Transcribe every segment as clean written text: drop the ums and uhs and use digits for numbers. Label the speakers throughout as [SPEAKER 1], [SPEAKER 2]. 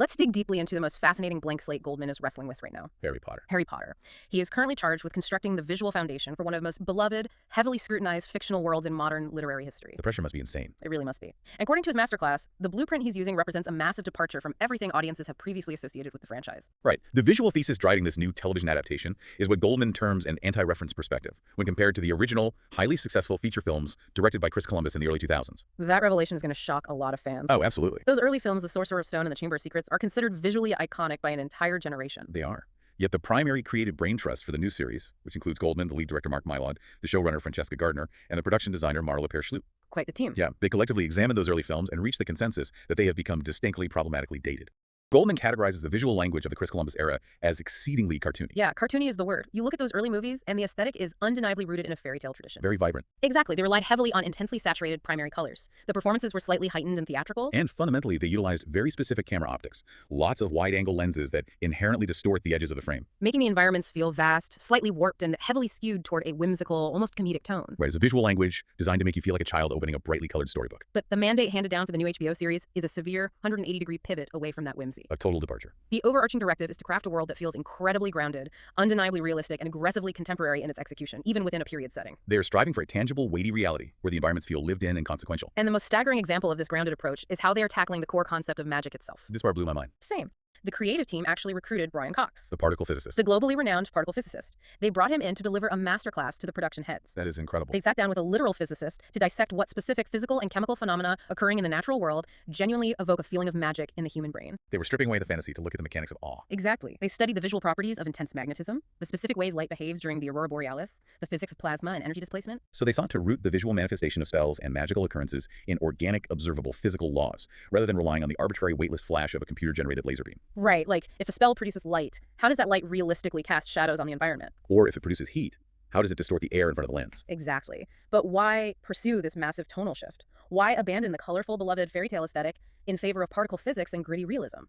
[SPEAKER 1] let's dig deeply into the most fascinating blank slate Goldman is wrestling with right now.
[SPEAKER 2] Harry Potter.
[SPEAKER 1] Harry Potter. He is currently charged with constructing the visual foundation for one of the most beloved, heavily scrutinized fictional worlds in modern literary history.
[SPEAKER 2] The pressure must be insane.
[SPEAKER 1] It really must be. According to his masterclass, the blueprint he's using represents a massive departure from everything audiences have previously associated with the franchise.
[SPEAKER 2] Right. The visual thesis driving this new television adaptation is what Goldman terms an anti-reference perspective when compared to the original, highly successful feature films directed by Chris Columbus in the early 2000s.
[SPEAKER 1] That revelation is going to shock a lot of fans.
[SPEAKER 2] Oh, absolutely.
[SPEAKER 1] Those early films, The Sorcerer's Stone and The Chamber of Secrets, are considered visually iconic by an entire generation.
[SPEAKER 2] They are. Yet the primary creative brain trust for the new series, which includes Goldman, the lead director Mark Mylod, the showrunner Francesca Gardner, and the production designer Marla Per-Schlup.
[SPEAKER 1] Quite the team.
[SPEAKER 2] Yeah, they collectively examined those early films and reached the consensus that they have become distinctly problematically dated. Goldman categorizes the visual language of the Chris Columbus era as exceedingly cartoony.
[SPEAKER 1] Yeah, cartoony is the word. You look at those early movies, and the aesthetic is undeniably rooted in a fairy tale tradition.
[SPEAKER 2] Very vibrant.
[SPEAKER 1] Exactly. They relied heavily on intensely saturated primary colors. The performances were slightly heightened and theatrical.
[SPEAKER 2] And fundamentally, they utilized very specific camera optics. Lots of wide-angle lenses that inherently distort the edges of the frame.
[SPEAKER 1] Making the environments feel vast, slightly warped, and heavily skewed toward a whimsical, almost comedic tone.
[SPEAKER 2] Right, it's a visual language designed to make you feel like a child opening a brightly colored storybook.
[SPEAKER 1] But the mandate handed down for the new HBO series is a severe 180-degree pivot away from that whimsy.
[SPEAKER 2] A total departure.
[SPEAKER 1] The overarching directive is to craft a world that feels incredibly grounded, undeniably realistic, and aggressively contemporary in its execution, even within a period setting.
[SPEAKER 2] They are striving for a tangible, weighty reality where the environments feel lived in and consequential.
[SPEAKER 1] And the most staggering example of this grounded approach is how they are tackling the core concept of magic itself.
[SPEAKER 2] This part blew my mind.
[SPEAKER 1] Same. The creative team actually recruited Brian Cox,
[SPEAKER 2] The particle physicist.
[SPEAKER 1] the globally renowned particle physicist. They brought him in to deliver a masterclass to the production heads.
[SPEAKER 2] That is incredible.
[SPEAKER 1] They sat down with a literal physicist to dissect what specific physical and chemical phenomena occurring in the natural world genuinely evoke a feeling of magic in the human brain.
[SPEAKER 2] They were stripping away the fantasy to look at the mechanics of awe.
[SPEAKER 1] Exactly. They studied the visual properties of intense magnetism, the specific ways light behaves during the aurora borealis, the physics of plasma and energy displacement.
[SPEAKER 2] So they sought to root the visual manifestation of spells and magical occurrences in organic, observable physical laws, rather than relying on the arbitrary weightless flash of a computer-generated laser beam.
[SPEAKER 1] Right, like if a spell produces light, how does that light realistically cast shadows on the environment?
[SPEAKER 2] Or if it produces heat, how does it distort the air in front of the lens?
[SPEAKER 1] Exactly. But why pursue this massive tonal shift? Why abandon the colorful, beloved fairy tale aesthetic in favor of particle physics and gritty realism?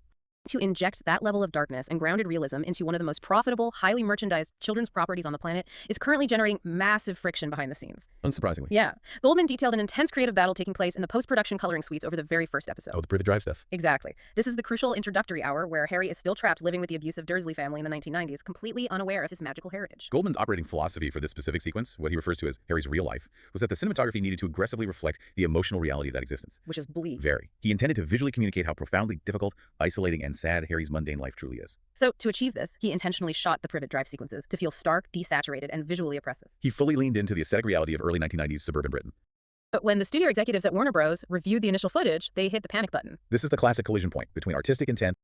[SPEAKER 1] To inject that level of darkness and grounded realism into one of the most profitable, highly merchandised children's properties on the planet is currently generating massive friction behind the scenes.
[SPEAKER 2] Unsurprisingly.
[SPEAKER 1] Yeah. Goldman detailed an intense creative battle taking place in the post-production coloring suites over the very first episode.
[SPEAKER 2] Oh, the Privet Drive stuff.
[SPEAKER 1] Exactly. This is the crucial introductory hour where Harry is still trapped living with the abusive Dursley family in the 1990s, completely unaware of his magical heritage.
[SPEAKER 2] Goldman's operating philosophy for this specific sequence, what he refers to as Harry's real life, was that the cinematography needed to aggressively reflect the emotional reality of that existence.
[SPEAKER 1] Which is bleak.
[SPEAKER 2] Very. He intended to visually communicate how profoundly difficult, isolating, and sad Harry's mundane life truly is.
[SPEAKER 1] So, to achieve this, he intentionally shot the Privet Drive sequences to feel stark, desaturated, and visually oppressive.
[SPEAKER 2] He fully leaned into the aesthetic reality of early 1990s suburban Britain.
[SPEAKER 1] But when the studio executives at Warner Bros. Reviewed the initial footage, they hit the panic button.
[SPEAKER 2] This is the classic collision point between artistic intent